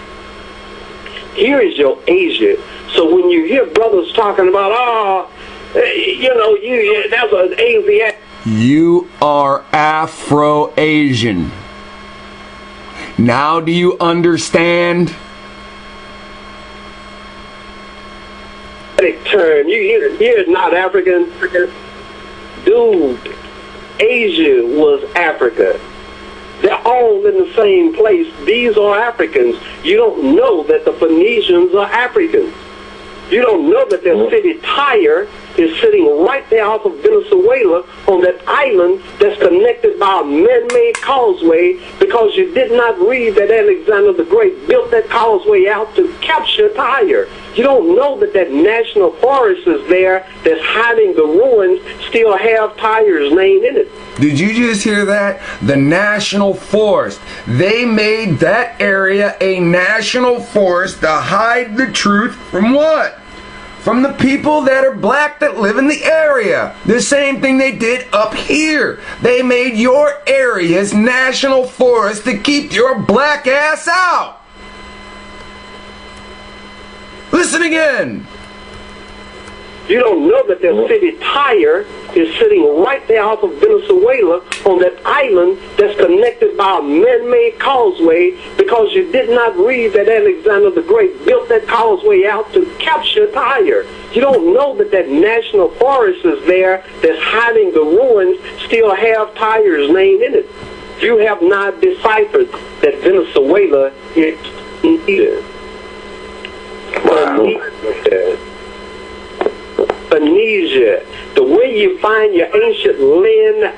Here is your Asia. So when you hear brothers talking about, that's an Asiatic. You are Afro-Asian. Now do you understand? Term. You're not African. Dude, Asia was Africa. They're all in the same place. These are Africans. You don't know that the Phoenicians are Africans. You don't know that their city Tyre is sitting right there off of Venezuela on that island that's connected by a man-made causeway, because you did not read that Alexander the Great built that causeway out to capture Tyre. You don't know that that national forest is there that's hiding the ruins, still have Tyre's name in it. Did you just hear that? The national forest. They made that area a national forest to hide the truth from what? From the people that are black that live in the area. The same thing they did up here. They made your area's national forest to keep your black ass out. Listen again. You don't know that their city Tyre is sitting right there off of Venezuela on that island that's connected by a man-made causeway, because you did not read that Alexander the Great built that causeway out to capture Tyre. You don't know that that national forest is there that's hiding the ruins, still have Tyre's name in it. You have not deciphered that Venezuela is Egypt. Phoenicia. The way you find your ancient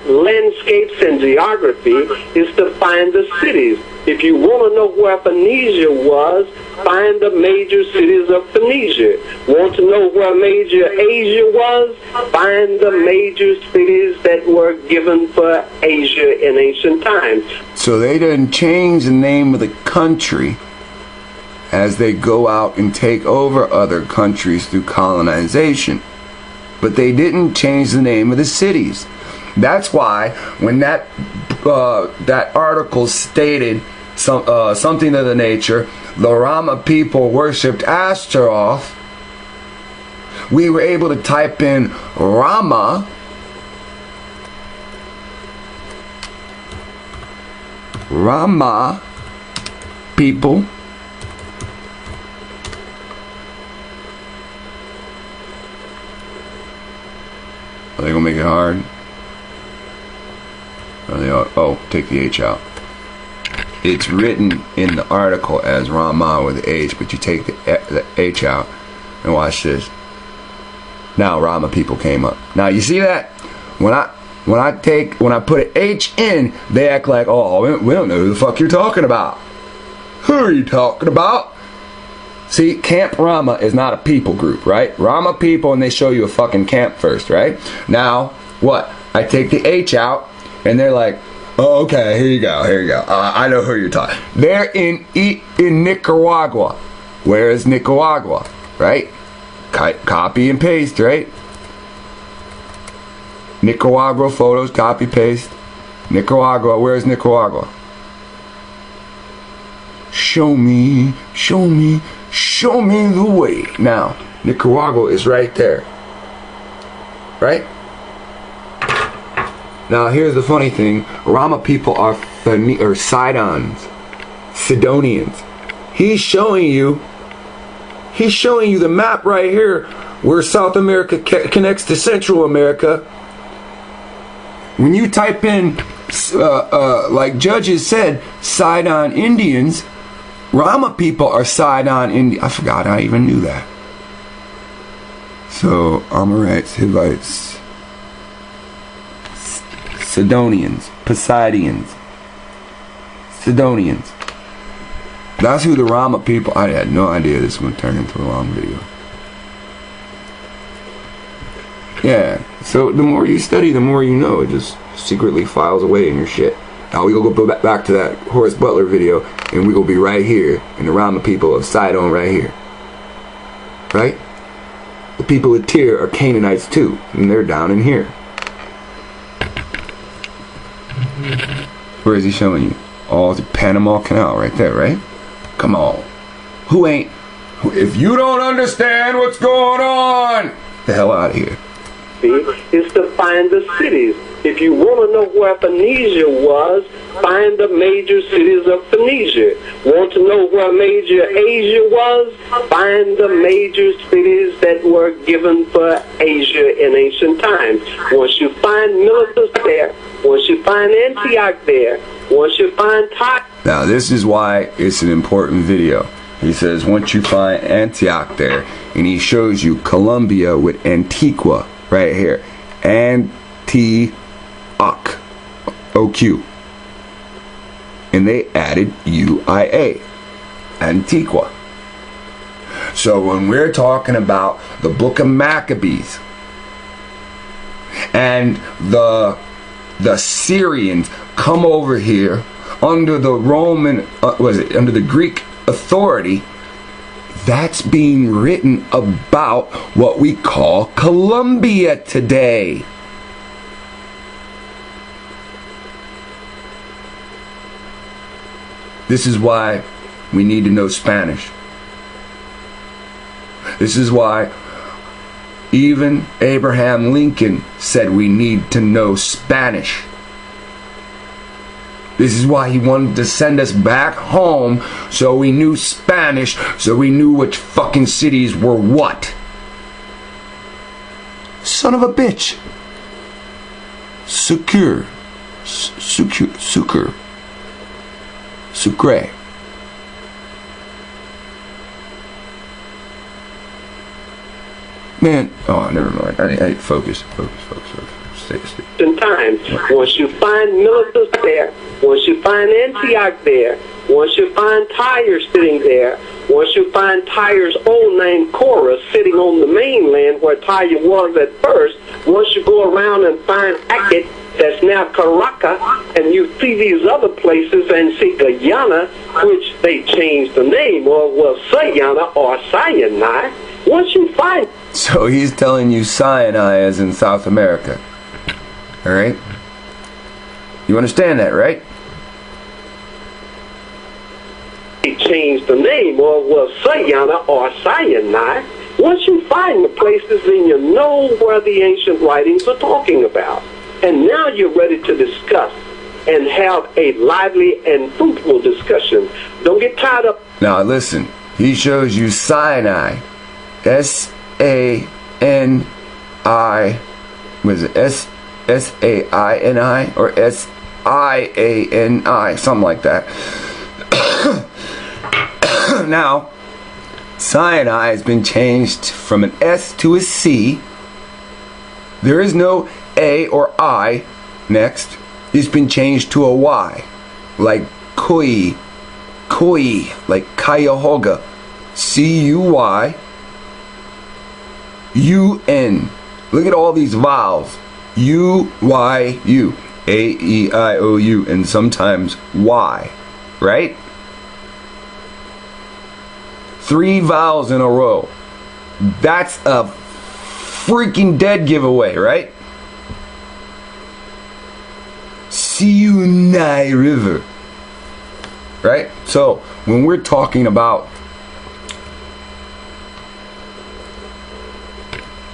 landscapes and geography is to find the cities. If you want to know where Phoenicia was, find the major cities of Phoenicia. Want to know where major Asia was? Find the major cities that were given for Asia in ancient times. So they didn't change the name of the country as they go out and take over other countries through colonization. but they didn't change the name of the cities. That's why when that article stated something to the nature, the Rama people worshipped Ashtaroth, we were able to type in Rama, people, are they gonna make it hard? Are they all, oh, take the H out. It's written in the article as Rama with the H, but you take the H out, and watch this. Now Rama people came up. Now you see that? When I put an H in, they act like, oh, we don't know who the fuck you're talking about. Who are you talking about? See, Camp Rama is not a people group, right? Rama people, and they show you a fucking camp first, right? Now, what? I take the H out, and they're like, oh, okay, here you go. I know who you're talking. They're in Nicaragua. Where is Nicaragua, right? Copy and paste, right? Nicaragua photos, copy, paste. Nicaragua, where is Nicaragua? Show me the way. Now, Nicaragua is right there. Right? Now, here's the funny thing. Rama people are Sidons. Sidonians. He's showing you the map right here where South America connects to Central America. When you type in, like judges said, Sidon Indians, Rama people are Sidon Indians. I forgot I even knew that. So, Amorites, Hivites, Sidonians, Poseidians, Sidonians. That's who the Rama people. I had no idea this was going to turn into a long video. Yeah, so the more you study, the more you know. It just secretly files away in your shit. Now we gonna go back to that Horace Butler video, and we gonna be right here, and the Rama people of Sidon right here. Right? The people of Tyre are Canaanites too, and they're down in here. Where is he showing you? Oh, the Panama Canal right there, right? Come on. Who ain't? If you don't understand what's going on, the hell out of here. Is to find the cities. If you want to know where Phoenicia was, find the major cities of Phoenicia. Want to know where major Asia was? Find the major cities that were given for Asia in ancient times. Once you find Miletus there, once you find Antioch there, once you find Tyre. Now this is why it's an important video. He says once you find Antioch there, and he shows you Columbia with Antigua right here. Antioch. OQ. And they added UIA. Antigua. So when we're talking about the book of Maccabees and the Syrians come over here under the Roman, under the Greek authority, that's being written about what we call Columbia today. This is why we need to know Spanish. This is why even Abraham Lincoln said we need to know Spanish. This is why he wanted to send us back home, so we knew Spanish, so we knew which fucking cities were what. Son of a bitch. Sucre. Sucre. Man, oh, never mind. I focus. Stay. In time, once you find Miletus there, once you find Antioch there, once you find Tyre sitting there, once you find Tyre's old name Korah sitting on the mainland where Tyre was at first, once you go around and find Akit, that's now Karaka, and you see these other places and see Guyana, which they changed the name, or was Sayana or Sinai. Once you find So he's telling you Sinai is in South America. Alright? You understand that, right? He changed the name, or was Sayana or Sinai. Once you find the places, then you know where the ancient writings are talking about. And now you're ready to discuss and have a lively and fruitful discussion. Don't get tied up. Now listen, he shows you Sinai. S-A-N-I. Was it S-A-I-N-I or S-I-A-N-I? Something like that. Now, Sinai has been changed from an S to a C. There is no A or I next. It's been changed to a Y. Like Koi, like Cuyahoga. C-U-Y. U-N. Look at all these vowels. U-Y-U. A-E-I-O-U. And sometimes Y. Right? 3 vowels in a row. That's a freaking dead giveaway, right? Sinai River. Right? So, when we're talking about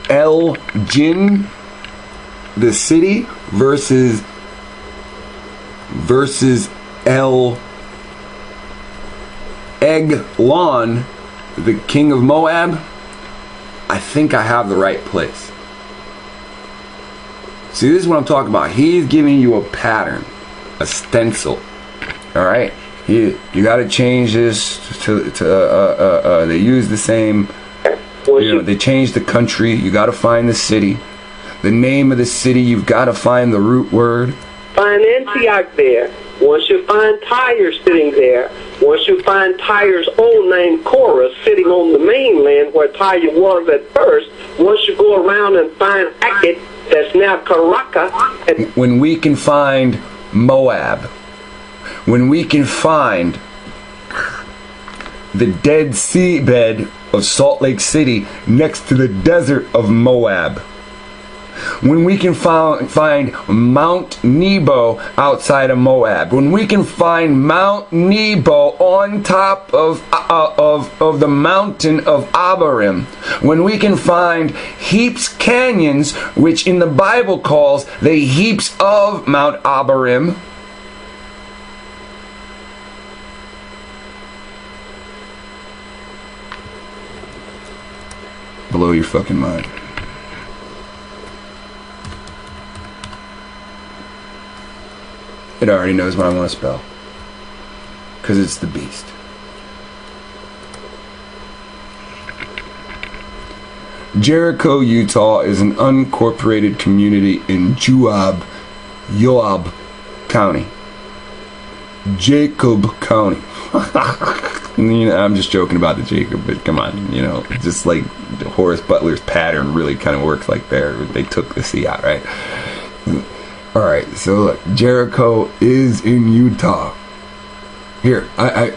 Elgin, the city, versus Eglon, the king of Moab, I think I have the right place. See, this is what I'm talking about. He's giving you a pattern, a stencil. All right, you got to change this to they use the same. They changed the country. You got to find the city, the name of the city. You've got to find the root word. Find Antioch there. Once you find Tyre sitting there, once you find Tyre's old name Korah sitting on the mainland where Tyre was at first, once you go around and find Akit, that's now Karaka. When we can find Moab, when we can find the Dead Sea bed of Salt Lake City next to the desert of Moab, when we can find Mount Nebo outside of Moab, when we can find Mount Nebo on top of the mountain of Abarim, when we can find heaps canyons, which in the Bible calls the heaps of Mount Abarim, blow your fucking mind. It already knows what I want to spell. Because it's the beast. Jericho, Utah is an unincorporated community in Moab County. Jacob County. You know, I'm just joking about the Jacob, but come on, you know, just like Horace Butler's pattern really kind of works like there. They took the C out, right? Alright, so look, Jericho is in Utah. Here, I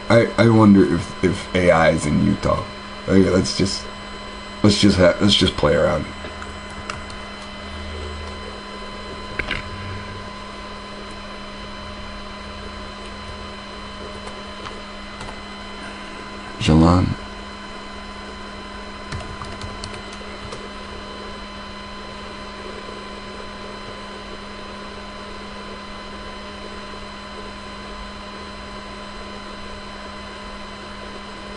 wonder if AI is in Utah. Okay, let's just play around. Jalan.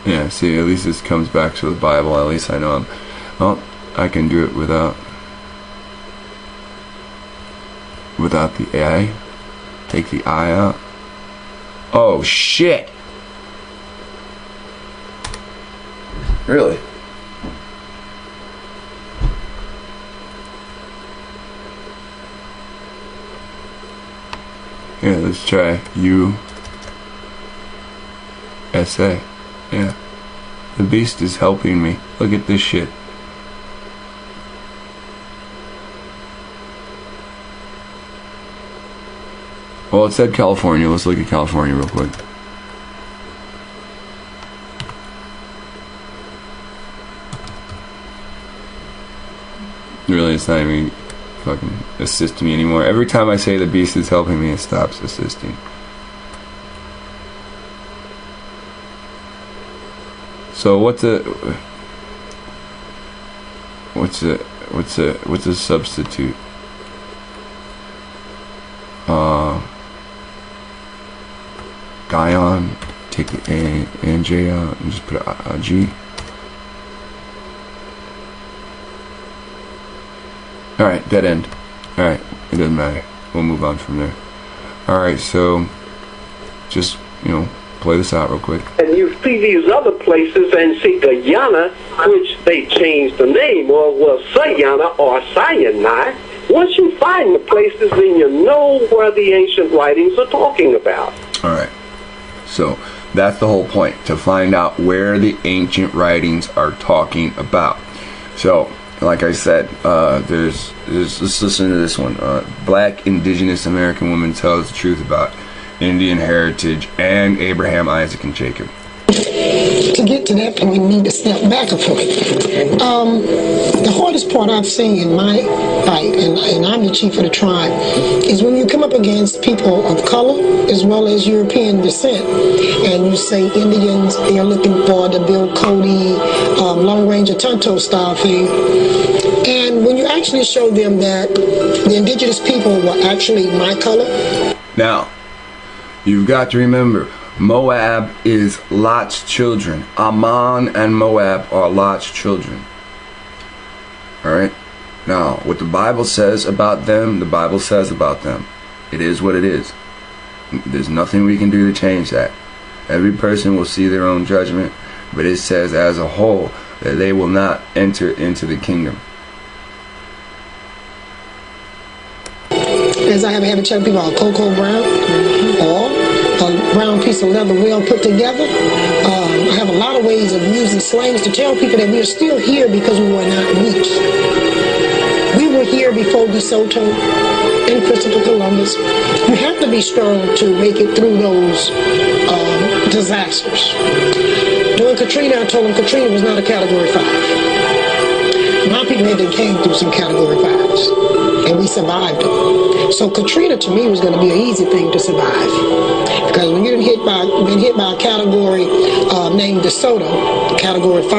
Yeah, see, at least this comes back to the Bible. At least I know I can do it without the AI. Take the I out. Oh shit! Really? Yeah, let's try USA. Yeah. The beast is helping me. Look at this shit. Well, it said California. Let's look at California real quick. Really, it's not even fucking assist me anymore. Every time I say the beast is helping me, it stops assisting. So what's a substitute? Guion, take the A and J out and just put a G. Alright, dead end. Alright, it doesn't matter. We'll move on from there. Alright, so just, play this out real quick. And you see these other places and see Guyana, which they changed the name, or was Sayana or Sinai. Once you find the places, then you know where the ancient writings are talking about. Alright, so that's the whole point, to find out where the ancient writings are talking about. So, like I said, there's let's listen to this one. Black indigenous American woman tells the truth about Indian heritage and Abraham, Isaac, and Jacob. To get to that point, we need to step back a point. The hardest part I've seen in my fight, and I'm the chief of the tribe, is when you come up against people of color as well as European descent, and you say Indians, they're looking for the Bill Cody, Long Range of Tonto style thing. And when you actually show them that the indigenous people were actually my color. Now, you've got to remember, Moab is Lot's children. Ammon and Moab are Lot's children. Alright? Now, what the Bible says about them, the Bible says about them. It is what it is. There's nothing we can do to change that. Every person will see their own judgment, but it says as a whole that they will not enter into the kingdom. As I have a habit of telling people, a cocoa brown or a brown piece of leather well put together. I have a lot of ways of using slangs to tell people that we are still here because we were not weak. We were here before DeSoto and Christopher Columbus. You have to be strong to make it through those disasters. During Katrina, I told them Katrina was not a Category 5. My people had been came through some Category 5s, and we survived them. So Katrina to me was going to be an easy thing to survive, because when you're hit by a category named DeSoto, Category 5,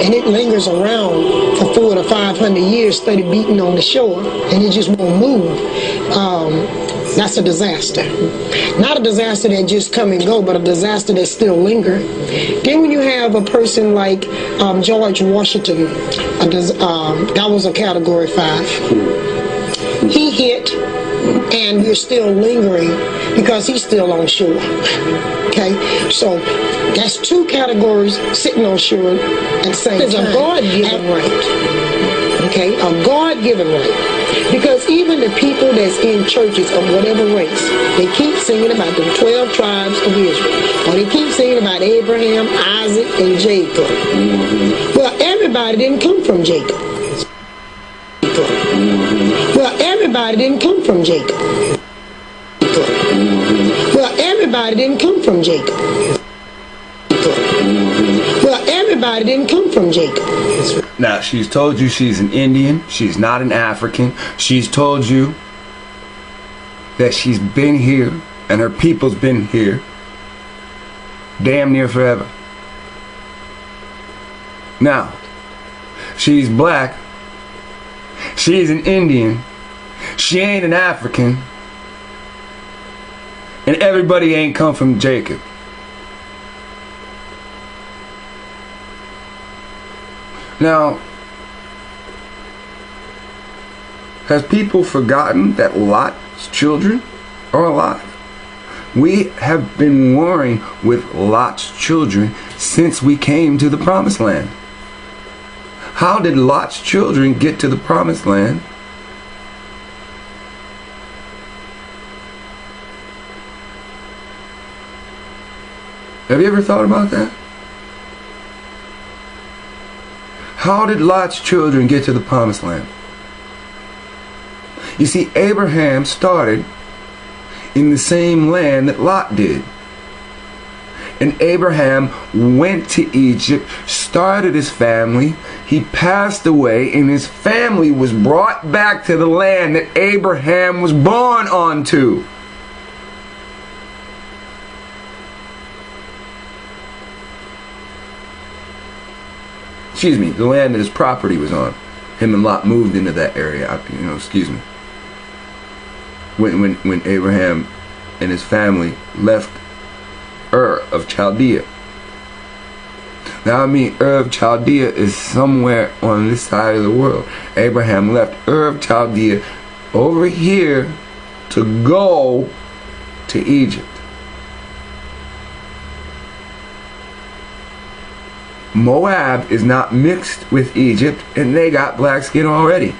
and it lingers around for 400 to 500 years, steady beating on the shore, and it just won't move. That's a disaster. Not a disaster that just come and go, but a disaster that still linger. Then when you have a person like George Washington, that was a Category 5. He hit, and we're still lingering because he's still on shore. Okay, so that's two categories sitting on shore at the same time. It's a God-given right. Okay, a God-given right. Because even the people that's in churches of whatever race, they keep singing about the 12 tribes of Israel. Or they keep singing about Abraham, Isaac, and Jacob. Well, everybody didn't come from Jacob. Well, everybody didn't come from Jacob. Well, everybody didn't come from Jacob. Well, everybody didn't come from Jacob. Now, she's told you she's an Indian. She's not an African. She's told you that she's been here and her people's been here damn near forever. Now, she's black. She's an Indian. She ain't an African. And everybody ain't come from Jacob. Now, has people forgotten that Lot's children are alive? We have been warring with Lot's children since we came to the Promised Land. How did Lot's children get to the Promised Land? Have you ever thought about that? How did Lot's children get to the Promised Land? You see, Abraham started in the same land that Lot did. And Abraham went to Egypt, started his family. He passed away, and his family was brought back to the land that Abraham was born onto. Excuse me, the land that his property was on. Him and Lot moved into that area. Excuse me. When Abraham and his family left Ur of Chaldea. Now, Ur of Chaldea is somewhere on this side of the world. Abraham left Ur of Chaldea over here to go to Egypt. Moab is not mixed with Egypt, and they got black skin already.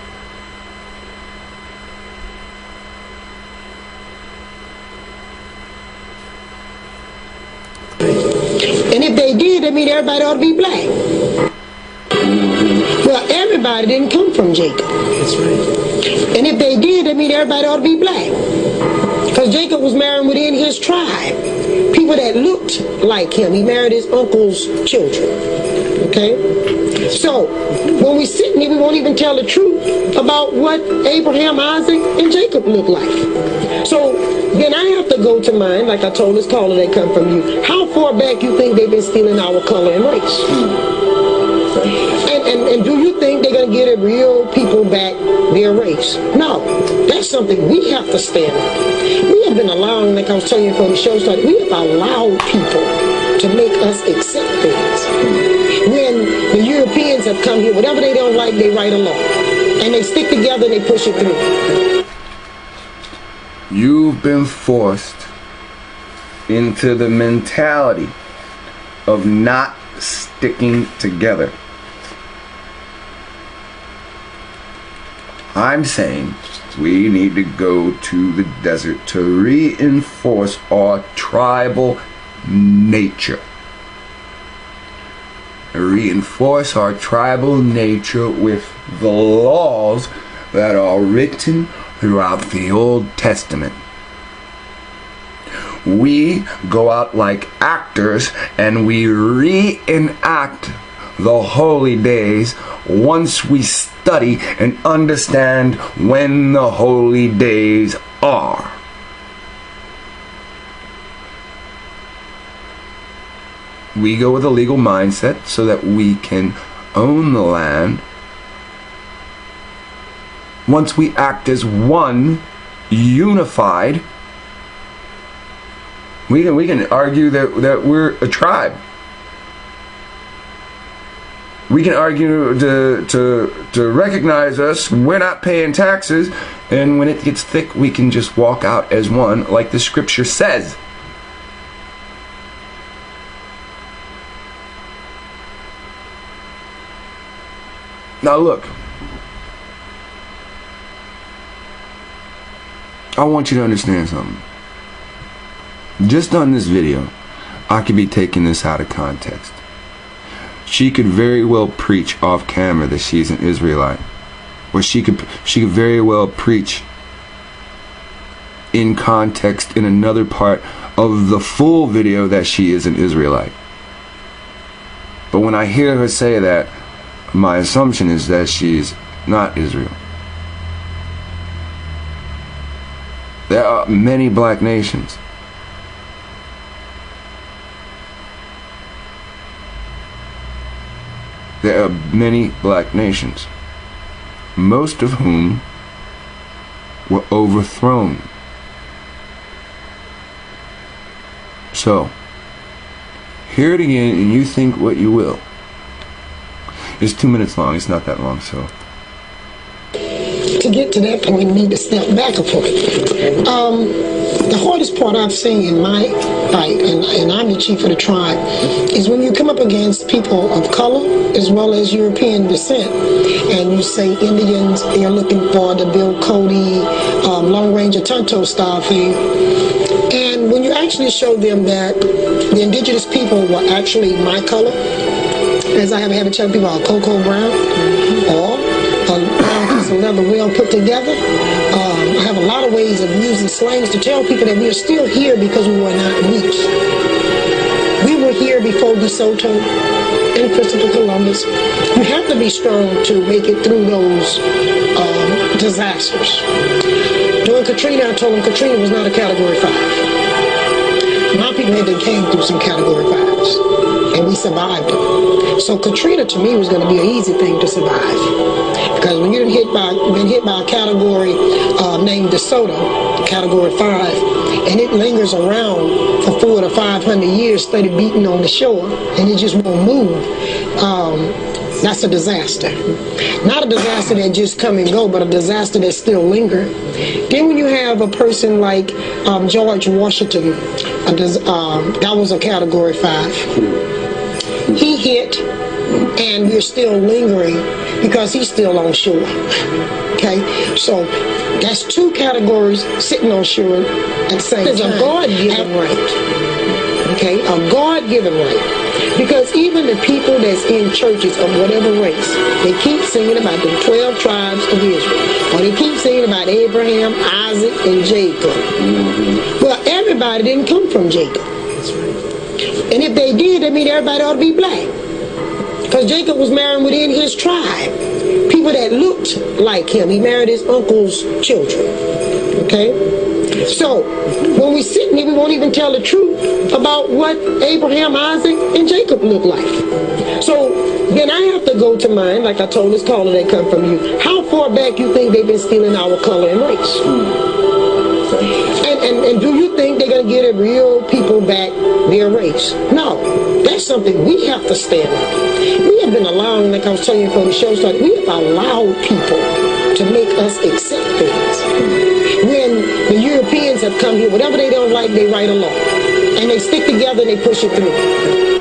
And if they did, that means everybody ought to be black. Well, everybody didn't come from Jacob. That's right. And if they did, that means everybody ought to be black. Because Jacob was marrying within his tribe. People that looked like him. He married his uncle's children. Okay? So, when we sit here, we won't even tell the truth about what Abraham, Isaac, and Jacob looked like. So, then I have to go to mine, like I told this caller that come from you. How far back you think they've been stealing our color and race? And do you think they're going to get a real people back their race? No. That's something we have to stand on. We have been allowing, like I was telling you before the show started, we have allowed people to make us accept things. When the Europeans have come here, whatever they don't like, they write a law. And they stick together and they push it through. You've been forced into the mentality of not sticking together. I'm saying we need to go to the desert to reinforce our tribal nature. Reinforce our tribal nature with the laws that are written throughout the Old Testament. We go out like actors and we reenact the holy days once we study and understand when the holy days are. We go with a legal mindset so that we can own the land. Once we act as one, unified, we can argue that we're a tribe. We can argue to recognize us. We're not paying taxes, and when it gets thick, we can just walk out as one, like the scripture says. Now look, I want you to understand something. Just on this video, I could be taking this out of context. She could very well preach off camera that she's an Israelite. Or she could very well preach in context in another part of the full video that she is an Israelite. But when I hear her say that, my assumption is that she's not Israel. There are many black nations. There are many black nations, most of whom were overthrown. So, hear it again and you think what you will. It's 2 minutes long, it's not that long, so. To get to that point, we need to step back a point. The hardest part I've seen in my fight, and I'm the chief of the tribe, is when you come up against people of color as well as European descent, and you say Indians, they're looking for the Bill Cody, Long Ranger Tonto style thing. And when you actually show them that the indigenous people were actually my color, as I have a habit telling people, are cocoa brown, or a brown piece of leather well put together. I have a lot of ways of using slangs to tell people that we are still here because we were not weak. We were here before DeSoto and Christopher Columbus. You have to be strong to make it through those disasters. During Katrina, I told them Katrina was not a Category 5. My people had came through some Category 5s, and we survived them. So Katrina, to me, was going to be an easy thing to survive. Because when you're been hit by a category named DeSoto, Category 5, and it lingers around for 400 to 500 years, steady beating on the shore, and it just won't move, that's a disaster. Not a disaster that just come and go, but a disaster that still linger. Then when you have a person like George Washington, that was a Category 5. He hit, and we're still lingering because he's still on shore. Okay, so that's two categories sitting on shore at the same time. It's a God-given right. Okay, a God-given right. Because even the people that's in churches of whatever race, they keep singing about the 12 tribes of Israel. Or they keep singing about Abraham, Isaac, and Jacob. Well, everybody didn't come from Jacob. And if they did, that means everybody ought to be black. Because Jacob was married within his tribe. People that looked like him. He married his uncle's children. Okay? So, when we sit here, we won't even tell the truth about what Abraham, Isaac, and Jacob looked like. So, then I have to go to mine, like I told this caller that come from you. How far back you think they've been stealing our color and race? And do you think they're going to give the real people back their race? No. That's something we have to stand up. We have been allowing, like I was telling you before the show started, we have allowed people to make us accept things. When the Europeans have come here, whatever they don't like, they write a law. And they stick together and they push it through.